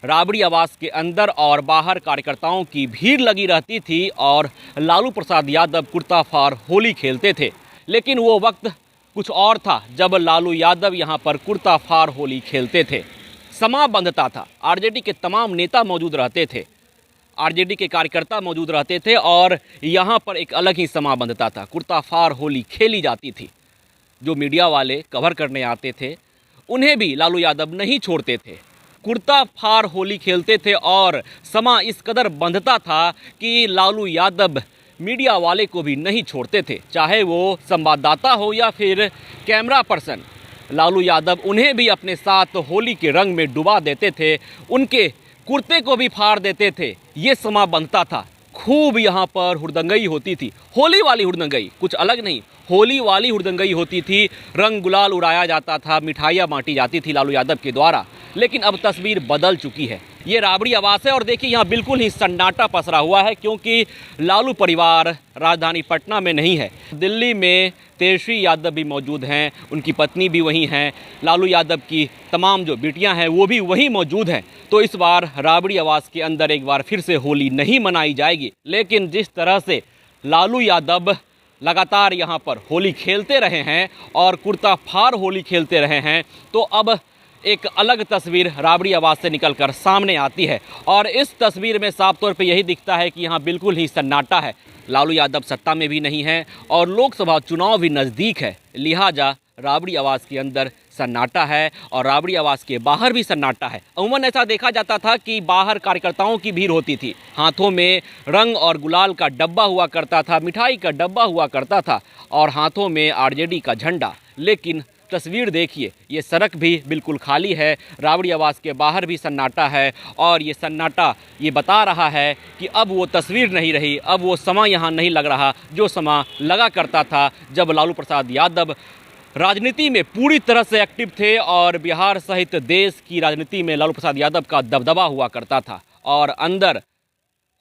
राबड़ी आवास के अंदर और बाहर कार्यकर्ताओं की भीड़ लगी रहती थी और लालू प्रसाद यादव कुर्ता फार होली खेलते थे। लेकिन वो वक्त कुछ और था जब लालू यादव यहाँ पर कुर्ता फार होली खेलते थे। समा बंधता था, आरजेडी के तमाम नेता मौजूद रहते थे, आरजेडी के कार्यकर्ता मौजूद रहते थे और यहाँ पर एक अलग ही समा बंधता था। कुर्ता फार होली खेली जाती थी। जो मीडिया वाले कवर करने आते थे उन्हें भी लालू यादव नहीं छोड़ते थे। कुर्ता फार होली खेलते थे और समा इस कदर बंधता था कि लालू यादव मीडिया वाले को भी नहीं छोड़ते थे, चाहे वो संवाददाता हो या फिर कैमरा पर्सन। लालू यादव उन्हें भी अपने साथ होली के रंग में डुबा देते थे, उनके कुर्ते को भी फाड़ देते थे। ये समा बनता था। खूब यहाँ पर हुड़दंगई होती थी, होली वाली हुड़दंगई, कुछ अलग नहीं, होली वाली हुड़दंगई होती थी। रंग गुलाल उड़ाया जाता था, मिठाइयाँ बांटी जाती थी लालू यादव के द्वारा। लेकिन अब तस्वीर बदल चुकी है। ये राबड़ी आवास है और देखिए यहाँ बिल्कुल ही सन्नाटा पसरा हुआ है, क्योंकि लालू परिवार राजधानी पटना में नहीं है। दिल्ली में तेजस्वी यादव भी मौजूद हैं, उनकी पत्नी भी वहीं हैं, लालू यादव की तमाम जो बेटियां हैं वो भी वहीं मौजूद हैं। तो इस बार राबड़ी आवास के अंदर एक बार फिर से होली नहीं मनाई जाएगी। लेकिन जिस तरह से लालू यादव लगातार यहाँ पर होली खेलते रहे हैं और कुर्ता फार होली खेलते रहे हैं, तो अब एक अलग तस्वीर राबड़ी आवास से निकलकर सामने आती है। और इस तस्वीर में साफ तौर पे यही दिखता है कि यहाँ बिल्कुल ही सन्नाटा है। लालू यादव सत्ता में भी नहीं है और लोकसभा चुनाव भी नज़दीक है, लिहाजा राबड़ी आवास के अंदर सन्नाटा है और राबड़ी आवास के बाहर भी सन्नाटा है। अमूमन ऐसा देखा जाता था कि बाहर कार्यकर्ताओं की भीड़ होती थी, हाथों में रंग और गुलाल का डब्बा हुआ करता था, मिठाई का डब्बा हुआ करता था और हाथों में आरजेडी का झंडा। लेकिन तस्वीर देखिए, ये सड़क भी बिल्कुल खाली है, राबड़ी आवास के बाहर भी सन्नाटा है और ये सन्नाटा ये बता रहा है कि अब वो तस्वीर नहीं रही, अब वो समा यहाँ नहीं लग रहा जो समा लगा करता था जब लालू प्रसाद यादव राजनीति में पूरी तरह से एक्टिव थे और बिहार सहित देश की राजनीति में लालू प्रसाद यादव का दबदबा हुआ करता था। और अंदर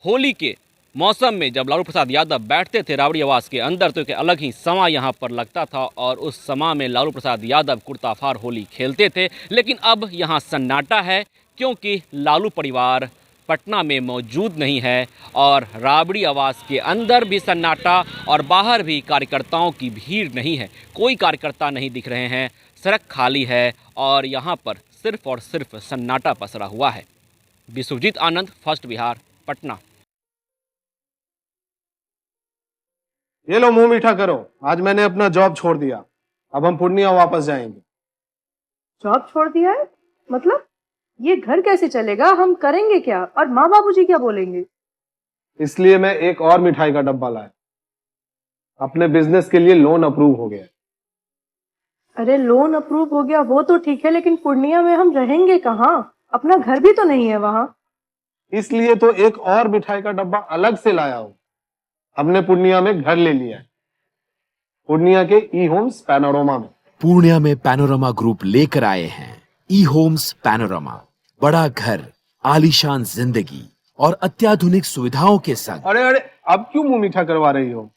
होली के मौसम में जब लालू प्रसाद यादव बैठते थे राबड़ी आवास के अंदर तो एक अलग ही समा यहाँ पर लगता था और उस समा में लालू प्रसाद यादव कुर्ता फार होली खेलते थे। लेकिन अब यहाँ सन्नाटा है, क्योंकि लालू परिवार पटना में मौजूद नहीं है और राबड़ी आवास के अंदर भी सन्नाटा और बाहर भी कार्यकर्ताओं की भीड़ नहीं है। कोई कार्यकर्ता नहीं दिख रहे हैं, सड़क खाली है और यहाँ पर सिर्फ और सिर्फ सन्नाटा पसरा हुआ है। विश्वजीत आनंद, फर्स्ट बिहार, पटना। ये लो मुंह मीठा करो, आज मैंने अपना जॉब छोड़ दिया, अब हम पूर्णिया वापस जाएंगे। जॉब छोड़ दिया है? मतलब ये घर कैसे चलेगा? हम करेंगे क्या और माँ बाबूजी क्या बोलेंगे? इसलिए मैं एक और मिठाई का डब्बा लाया। अपने बिजनेस के लिए लोन अप्रूव हो गया। अरे लोन अप्रूव हो गया वो तो ठीक है, लेकिन पूर्णिया में हम रहेंगे कहाँ? अपना घर भी तो नहीं है वहाँ। इसलिए तो एक और मिठाई का डब्बा अलग से लाया हूँ। हमने पूर्णिया में घर ले लिया है, पूर्णिया के ई होम्स पैनोरमा में। पूर्णिया में पैनोरमा ग्रुप लेकर आए हैं ई होम्स पैनोरमा। बड़ा घर, आलीशान जिंदगी और अत्याधुनिक सुविधाओं के संग। अरे अरे, अब क्यों मुंह मीठा करवा रही हो?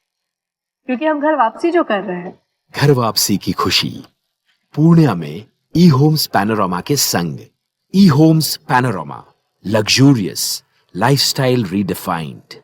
क्योंकि हम घर वापसी जो कर रहे हैं। घर वापसी की खुशी पूर्णिया में ई होम्स पैनोरमा के संग। E Homes Panorama, luxurious lifestyle redefined.